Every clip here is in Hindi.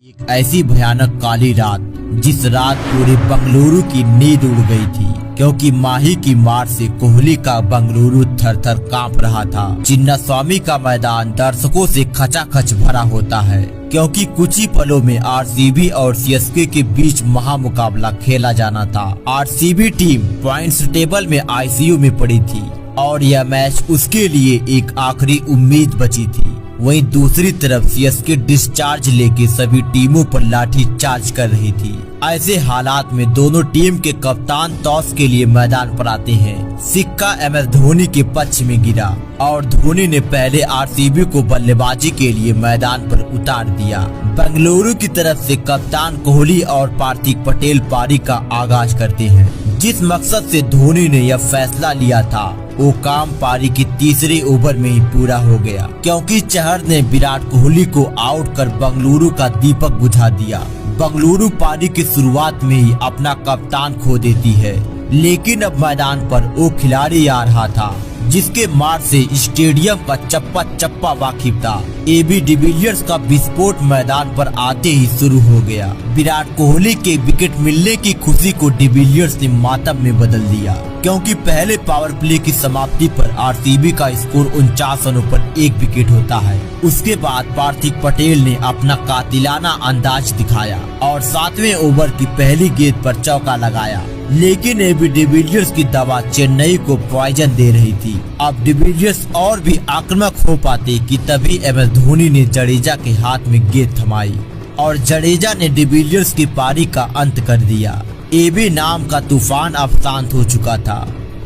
एक ऐसी भयानक काली रात जिस रात पूरे बंगलुरु की नींद उड़ गई थी, क्योंकि माही की मार से कोहली का बंगलुरु थर थर कांप रहा था। चिन्नास्वामी का मैदान दर्शकों से खचाखच भरा होता है, क्योंकि कुछ ही पलों में आरसीबी और सीएसके के बीच महामुकाबला खेला जाना था। आरसीबी टीम पॉइंट्स टेबल में आईसीयू में पड़ी थी और यह मैच उसके लिए एक आखिरी उम्मीद बची थी। वहीं दूसरी तरफ सीएसके डिस्चार्ज लेके सभी टीमों पर लाठी चार्ज कर रही थी। ऐसे हालात में दोनों टीम के कप्तान टॉस के लिए मैदान पर आते हैं। सिक्का MS धोनी के पक्ष में गिरा और धोनी ने पहले आरसीबी को बल्लेबाजी के लिए मैदान पर उतार दिया। बेंगलुरु की तरफ से कप्तान कोहली और पार्थिव पटेल पारी का आगाज करते हैं। जिस मकसद से धोनी ने यह फैसला लिया था वो काम पारी की तीसरे ओवर में ही पूरा हो गया, क्योंकि चहर ने विराट कोहली को आउट कर बंगलुरु का दीपक बुझा दिया। बंगलुरु पारी की शुरुआत में ही अपना कप्तान खो देती है, लेकिन अब मैदान पर वो खिलाड़ी आ रहा था जिसके मार से स्टेडियम का चप्पा चप्पा वाकिफ था। AB डिविलियर्स का विस्फोट मैदान पर आते ही शुरू हो गया। विराट कोहली के विकेट मिलने की खुशी को डिविलियर्स ने मातम में बदल दिया, क्योंकि पहले पावर प्ले की समाप्ति पर आरसीबी का स्कोर 49 रनों पर 1 विकेट होता है। उसके बाद पार्थिव पटेल ने अपना कातिलाना अंदाज दिखाया और 7वें ओवर की पहली गेंद पर चौका लगाया, लेकिन AB डिविलियर्स की दवा चेन्नई को पॉइजन दे रही थी। अब डिविलियर्स और भी आक्रामक हो पाते कि तभी MS धोनी ने जडेजा के हाथ में गेंद थमाई और जडेजा ने डिविलियर्स की पारी का अंत कर दिया। AB नाम का तूफान अब शांत हो चुका था,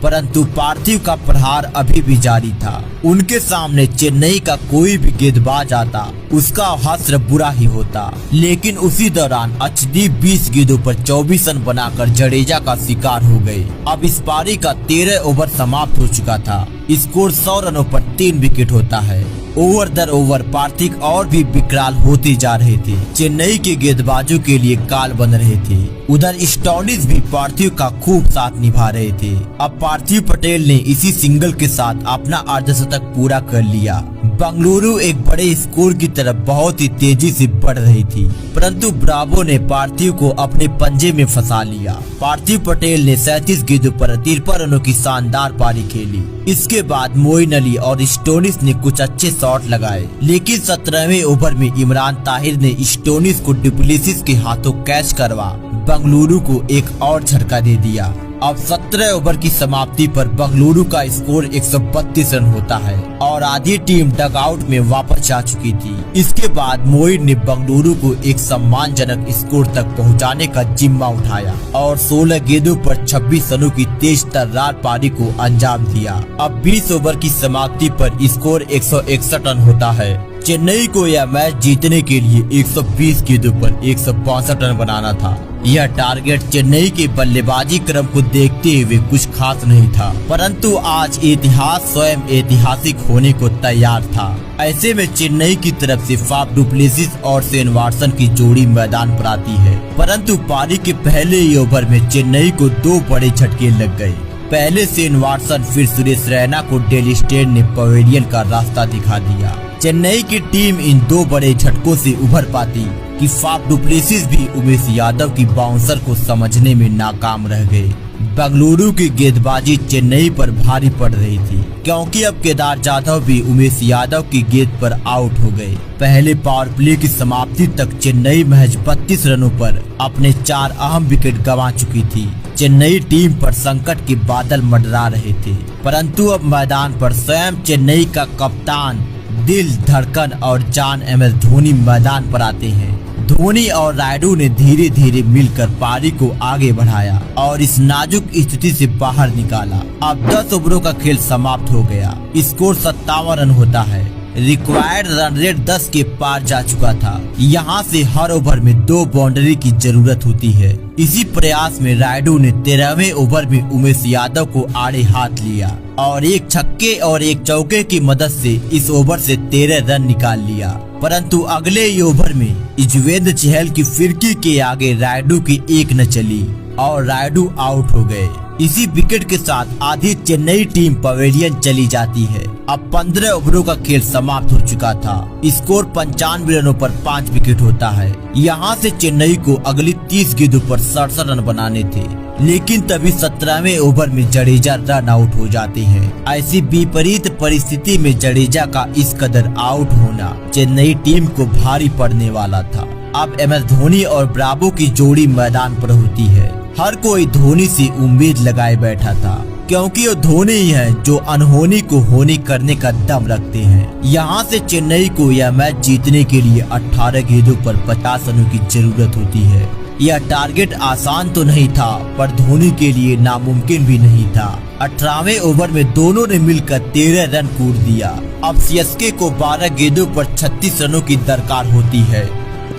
परंतु पार्थिव का प्रहार अभी भी जारी था। उनके सामने चेन्नई का कोई भी गेंदबाज आता उसका हश्र बुरा ही होता, लेकिन उसी दौरान अर्शदीप 20 गेंदों पर 24 रन बनाकर जडेजा का शिकार हो गए। अब इस पारी का 13 ओवर समाप्त हो चुका था। स्कोर 100 रनों पर 3 विकेट होता है। ओवर दर ओवर पार्थिव और भी विकराल होते जा रहे थे। चेन्नई के गेंदबाजों के लिए काल बन रहे थे। उधर स्टोनिस भी पार्थिव का खूब साथ निभा रहे थे। अब पार्थिव पटेल ने इसी सिंगल के साथ अपना अर्धशतक पूरा कर लिया। बंगलुरु एक बड़े स्कोर की तरफ बहुत ही तेजी से बढ़ रही थी, परंतु ब्रावो ने पार्थिव को अपने पंजे में फंसा लिया। पार्थिव पटेल ने 37 गेंदों पर 53 रनों की शानदार पारी खेली। इसके बाद मोइन अली और स्टोनिस ने कुछ अच्छे शॉट लगाए, लेकिन 17वें ओवर में इमरान ताहिर ने स्टोनिस को डुप्लेसिस के हाथों कैच करवा बंगलुरु को एक और झटका दे दिया। अब 17 ओवर की समाप्ति पर बंगलुरु का स्कोर 132 रन होता है और आधी टीम डगआउट में वापस जा चुकी थी। इसके बाद मोइन ने बंगलुरु को एक सम्मानजनक स्कोर तक पहुंचाने का जिम्मा उठाया और 16 गेंदों पर 26 रनों की तेज तर्रार पारी को अंजाम दिया। अब 20 ओवर की समाप्ति पर स्कोर 161 रन होता है। चेन्नई को यह मैच जीतने के लिए 120 गेंदों पर 162 रन बनाना था। यह टारगेट चेन्नई के बल्लेबाजी क्रम को देखते हुए कुछ खास नहीं था, परंतु आज इतिहास स्वयं ऐतिहासिक होने को तैयार था। ऐसे में चेन्नई की तरफ से फाफ डुप्लेसिस और शेन वाटसन की जोड़ी मैदान पर आती है, परंतु पारी के पहले ही ओवर में चेन्नई को 2 बड़े झटके लग गए। पहले शेन वाटसन फिर सुरेश रैना को डेल स्टेन ने पवेलियन का रास्ता दिखा दिया। चेन्नई की टीम इन 2 बड़े झटकों से उभर पाती कि फाफ डुप्लेसिस भी उमेश यादव की बाउंसर को समझने में नाकाम रह गए। बंगलुरु की गेंदबाजी चेन्नई पर भारी पड़ रही थी, क्योंकि अब केदार जाधव भी उमेश यादव की गेंद पर आउट हो गए। पहले पावर प्ले की समाप्ति तक चेन्नई महज 32 रनों पर अपने 4 अहम विकेट गंवा चुकी थी। चेन्नई टीम पर संकट के बादल मंडरा रहे थे, परंतु अब मैदान पर स्वयं चेन्नई का कप्तान दिल धड़कन और जान MS धोनी मैदान पर आते हैं। धोनी और रायडू ने धीरे धीरे मिलकर पारी को आगे बढ़ाया और इस नाजुक स्थिति से बाहर निकाला। अब 10 ओवरों का खेल समाप्त हो गया। स्कोर 57 रन होता है। रिक्वायर्ड रन रेट 10 के पार जा चुका था। यहाँ से हर ओवर में 2 बाउंड्री की जरूरत होती है। इसी प्रयास में रायडू ने 13वें ओवर में उमेश यादव को आड़े हाथ लिया और एक छक्के और एक चौके की मदद से इस ओवर से 13 रन निकाल लिया, परंतु अगले ही ओवर में युजवेंद्र चहल की फिरकी के आगे रायडू की एक न चली और रायडू आउट हो गए। इसी विकेट के साथ आधी चेन्नई टीम पवेलियन चली जाती है। अब 15 ओवरों का खेल समाप्त हो चुका था। स्कोर 95 रनों पर 5 विकेट होता है। यहाँ से चेन्नई को अगली 30 गेंदों पर 67 रन बनाने थे, लेकिन तभी 17वें ओवर में जडेजा रन आउट हो जाते हैं। ऐसी विपरीत परिस्थिति में जडेजा का इस कदर आउट होना चेन्नई टीम को भारी पड़ने वाला था। अब MS धोनी और ब्रावो की जोड़ी मैदान पर होती है। हर कोई धोनी से उम्मीद लगाए बैठा था, क्योंकि वो धोनी ही है जो अनहोनी को होनी करने का दम रखते हैं। यहाँ से चेन्नई को यह मैच जीतने के लिए 18 गेंदों पर 50 रनों की जरूरत होती है। यह टारगेट आसान तो नहीं था, पर धोनी के लिए नामुमकिन भी नहीं था। 18वें ओवर में दोनों ने मिलकर 13 रन कूद दिया। अब CSK को 12 गेंदों पर 36 रनों की दरकार होती है।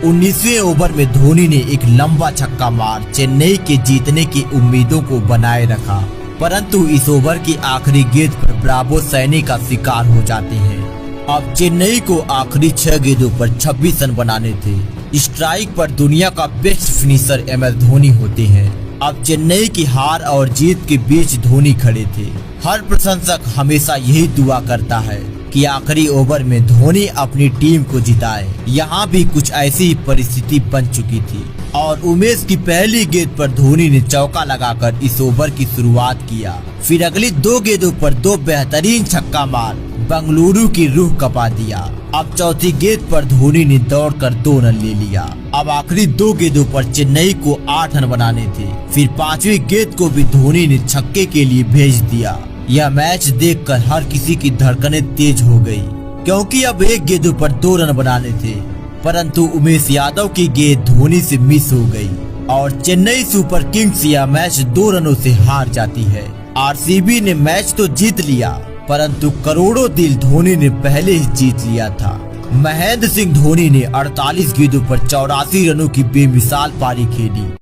19वें ओवर में धोनी ने एक लंबा छक्का मार चेन्नई के जीतने की उम्मीदों को बनाए रखा, परंतु इस ओवर की आखिरी गेंद पर ब्रावो सैनी का शिकार हो जाते हैं। अब चेन्नई को आखिरी 6 गेंदों पर 26 रन बनाने थे। स्ट्राइक पर दुनिया का बेस्ट फिनिशर MS धोनी होते हैं। अब चेन्नई की हार और जीत के बीच धोनी खड़े थे। हर प्रशंसक हमेशा यही दुआ करता है कि आखिरी ओवर में धोनी अपनी टीम को जिताए। यहाँ भी कुछ ऐसी ही परिस्थिति बन चुकी थी और उमेश की पहली गेंद पर धोनी ने चौका लगाकर इस ओवर की शुरुआत किया। फिर अगली 2 गेंदों पर 2 बेहतरीन छक्का मार बंगलुरु की रूह कपा दिया। अब चौथी गेंद पर धोनी ने दौड़कर 2 रन ले लिया। अब आखिरी 2 गेंदों पर चेन्नई को 8 रन बनाने थे। फिर 5वीं गेंद को भी धोनी ने छक्के के लिए भेज दिया। यह मैच देखकर हर किसी की धड़कनें तेज हो गई, क्योंकि अब 1 गेंदों पर 2 रन बनाने थे, परंतु उमेश यादव की गेंद धोनी से मिस हो गई और चेन्नई सुपर किंग्स यह मैच 2 रनों से हार जाती है। RCB ने मैच तो जीत लिया, परंतु करोड़ों दिल धोनी ने पहले ही जीत लिया था। महेंद्र सिंह धोनी ने 48 गेंदों पर 84 रनों की बेमिसाल पारी खेली।